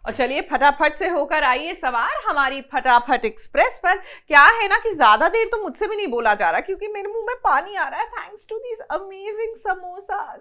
और चलिए फटाफट से होकर आइए सवार हमारी फटाफट एक्सप्रेस पर। क्या है ना कि ज्यादा देर तो मुझसे भी नहीं बोला जा रहा क्योंकि मेरे मुंह में पानी आ रहा है thanks to these amazing samosas.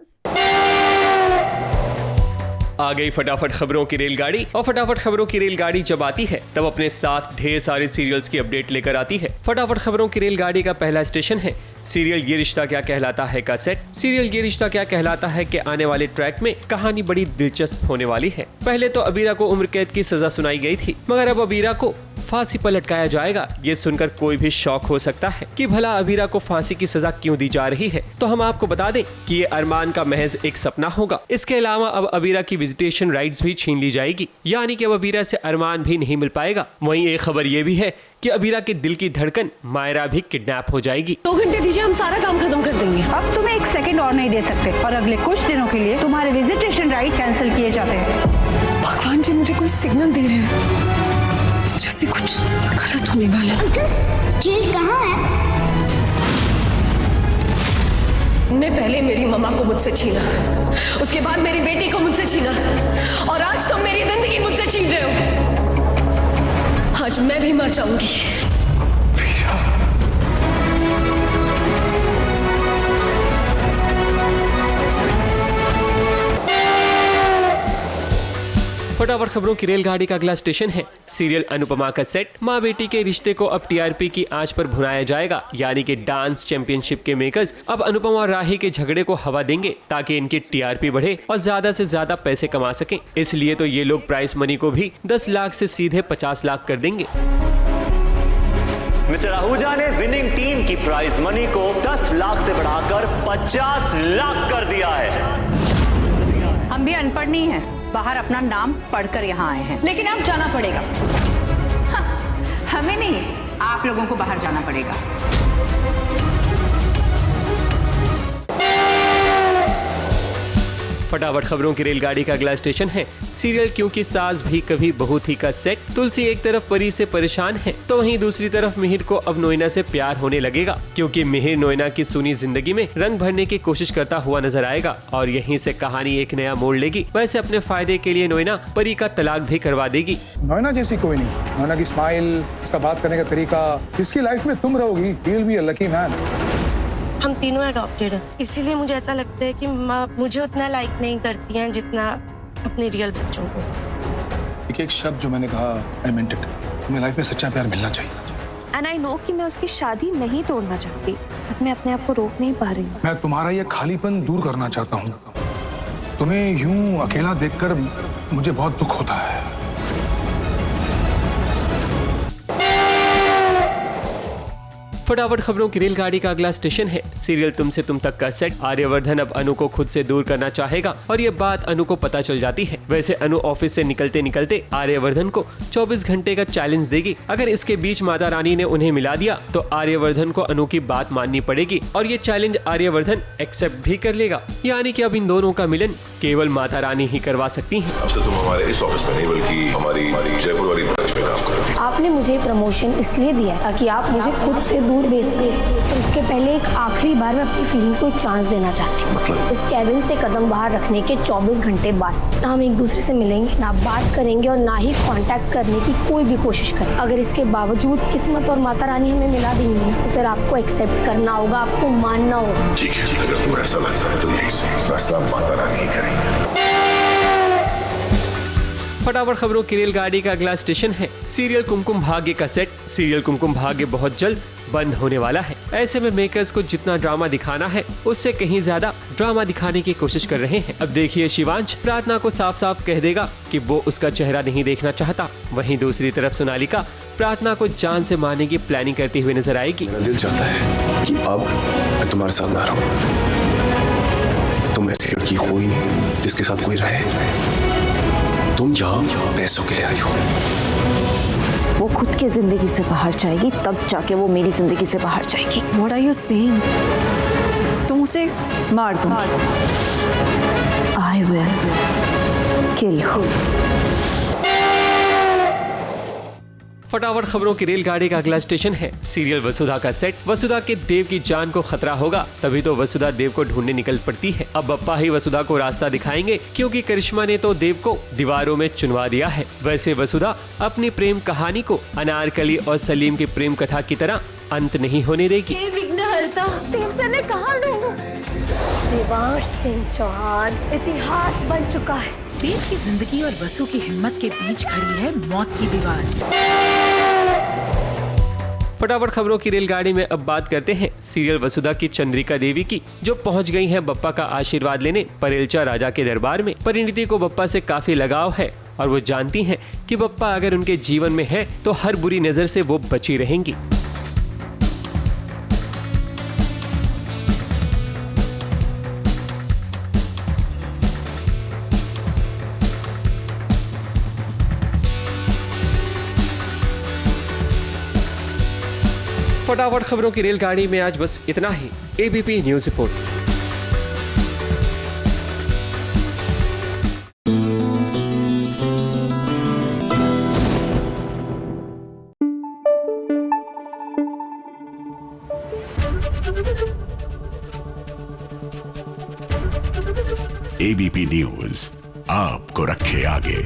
आ गई फटाफट खबरों की रेलगाड़ी। और फटाफट खबरों की रेलगाड़ी जब आती है तब अपने साथ ढेर सारे सीरियल्स की अपडेट लेकर आती है। फटाफट खबरों की रेलगाड़ी का पहला स्टेशन है सीरियल ये रिश्ता क्या कहलाता है का सेट। सीरियल ये रिश्ता क्या कहलाता है के आने वाले ट्रैक में कहानी बड़ी दिलचस्प होने वाली है। पहले तो अबीरा को उम्र कैद की सजा सुनाई गई थी, मगर अब अबीरा को फांसी पर लटकाया जाएगा। ये सुनकर कोई भी शॉक हो सकता है कि भला अबीरा को फांसी की सजा क्यों दी जा रही है। तो हम आपको बता दें कि ये अरमान का महज एक सपना होगा। इसके अलावा अब अबीरा की विजिटेशन राइट्स भी छीन ली जाएगी, यानी कि अब अबीरा से अरमान भी नहीं मिल पाएगा। वहीं एक खबर ये भी है कि अबीरा के दिल की धड़कन मायरा भी किडनैप हो जाएगी। 2 घंटे दीजिए, हम सारा काम खत्म कर देंगे। अब तुम्हें 1 सेकंड और नहीं दे सकते और अगले कुछ दिनों के लिए तुम्हारे विजिटेशन राइट कैंसिल किए जाते हैं। भगवान जी मुझे कोई सिग्नल दे रहे हैं जैसे कुछ गलत होने वाला है। जेल कहाँ है? ने पहले मेरी मम्मा को मुझसे छीना, उसके बाद मेरी बेटी को मुझसे छीना, और आज तुम मेरी जिंदगी मुझसे छीन रहे हो। आज मैं भी मर जाऊंगी। फटाफट खबरों की रेलगाड़ी का अगला स्टेशन है सीरियल अनुपमा का सेट। माँ बेटी के रिश्ते को अब टीआरपी की आंच पर भुनाया जाएगा, यानी कि डांस चैंपियनशिप के मेकर्स अब अनुपमा और राही के झगड़े को हवा देंगे ताकि इनकी टीआरपी बढ़े और ज्यादा से ज्यादा पैसे कमा सकें। इसलिए तो ये लोग प्राइस मनी को भी 10 लाख से सीधे 50 लाख कर देंगे। मिस्टर आहूजा ने विनिंग टीम की प्राइज मनी को 10 लाख से बढ़ाकर 50 लाख कर दिया है। हम भी अनपढ़ नहीं हैं, बाहर अपना नाम पढ़कर यहाँ आए हैं। लेकिन अब जाना पड़ेगा। हाँ, हमें नहीं, आप लोगों को बाहर जाना पड़ेगा। फटाफट खबरों की रेलगाड़ी का अगला स्टेशन है सीरियल क्योंकि सास भी कभी बहू थी का सेट। तुलसी एक तरफ परी से परेशान है तो वहीं दूसरी तरफ मिहिर को अब नोएना से प्यार होने लगेगा, क्योंकि मिहिर नोएना की सुनी जिंदगी में रंग भरने की कोशिश करता हुआ नजर आएगा और यहीं से कहानी एक नया मोड़ लेगी। वैसे अपने फायदे के लिए नोएना परी का तलाक भी करवा देगी। नोएना जैसी कोई नहीं। नोएना की स्माइल, उसका बात करने का तरीका, इसकी लाइफ में तुम रहोगी। You'll be a lucky man। हम तीनों अडॉप्टेड हैं, इसीलिए मुझे ऐसा लगता है कि माँ मुझे उतना लाइक नहीं करती हैं जितना अपने रियल बच्चों को। एक शब्द जो मैंने कहा, I meant it। तुम्हें लाइफ में सच्चा प्यार मिलना चाहिए। And I know कि मैं उसकी शादी नहीं तोड़ना चाहती, बट मैं अपने आप को रोक नहीं पा रही हूँ। मैं तुम्हारा ये खालीपन दूर करना चाहता हूँ। तुम्हें यूं अकेला देखकर मुझे बहुत दुख होता है। फटाफट खबरों की रेलगाड़ी का अगला स्टेशन है सीरियल तुमसे तुम तक का सेट। आर्यवर्धन अब अनु को खुद से दूर करना चाहेगा और ये बात अनु को पता चल जाती है। वैसे अनु ऑफिस से निकलते निकलते आर्यवर्धन को 24 घंटे का चैलेंज देगी। अगर इसके बीच माता रानी ने उन्हें मिला दिया तो आर्यवर्धन को अनु की बात माननी पड़ेगी और ये चैलेंज आर्यवर्धन एक्सेप्ट भी कर लेगा, यानी कि अब इन दोनों का मिलन केवल माता रानी ही करवा सकती हैं। अब से तुम हमारे इस ऑफिस में नहीं बल्कि हमारी जयपुर वाली ब्रांच में काम करोगे। आपने मुझे प्रमोशन इसलिए दिया है ताकि आप मुझे खुद से दूर भेज सकें। तो उसके पहले एक आखिरी बार मैं अपनी फीलिंग्स को एक चांस देना चाहती हूँ। मतलब? इस कैबिन से कदम बाहर रखने के 24 घंटे बाद ना हम एक दूसरे से मिलेंगे, ना बात करेंगे और ना ही कांटेक्ट करने की कोई भी कोशिश करें। अगर इसके बावजूद किस्मत और माता रानी हमें मिला देंगी ना, तो फिर आपको एक्सेप्ट करना होगा, आपको मानना होगा। ठीक है, अगर तुम्हें ऐसा लगता है तो यही से फैसला माता रानी ही करेंगे। फटाफट खबरों की रेलगाड़ी का अगला स्टेशन है सीरियल कुमकुम भाग्य का सेट। सीरियल कुमकुम भाग्य बहुत जल्द बंद होने वाला है। ऐसे में मेकर्स को जितना ड्रामा दिखाना है उससे कहीं ज्यादा ड्रामा दिखाने की कोशिश कर रहे हैं। अब देखिए शिवांश प्रार्थना को साफ साफ कह देगा कि वो उसका चेहरा नहीं देखना चाहता। वहीं दूसरी तरफ सोनालिका प्रार्थना को जान से मारने की प्लानिंग करती हुई नजर आएगी। मेरा दिल चाहता है कि अब मैं तुम्हारे साथ ना रहूं। तुम ऐसी लड़की कोई नहीं जिसके साथ कोई रहे। तुम यहाँ पैसों के लिए आई हो। वो खुद की जिंदगी से बाहर जाएगी, तब जाके वो मेरी जिंदगी से बाहर जाएगी। What are you saying? तुम उसे मार दूंगी। I will kill her। फटाफट खबरों की रेलगाड़ी का अगला स्टेशन है सीरियल वसुधा का सेट। वसुधा के देव की जान को खतरा होगा, तभी तो वसुधा देव को ढूंढने निकल पड़ती है। अब बप्पा ही वसुधा को रास्ता दिखाएंगे, क्योंकि करिश्मा ने तो देव को दीवारों में चुनवा दिया है। वैसे वसुधा अपनी प्रेम कहानी को अनारकली और सलीम की प्रेम कथा की तरह अंत नहीं होने देगी। विघ्नहर्ता, ने कहा देवांश सिंह चौहान इतिहास बन चुका है। देव की जिंदगी और वसु की हिम्मत के बीच खड़ी है मौत की दीवार। फटाफट खबरों की रेलगाड़ी में अब बात करते हैं सीरियल वसुधा की चंद्रिका देवी की, जो पहुंच गई हैं बप्पा का आशीर्वाद लेने परेलचा राजा के दरबार में। परिणीति को बप्पा से काफी लगाव है और वो जानती हैं कि बप्पा अगर उनके जीवन में है तो हर बुरी नजर से वो बची रहेंगी। फटाफट खबरों की रेलगाड़ी में आज बस इतना ही। ABP news report. ABP news आपको रखे आगे।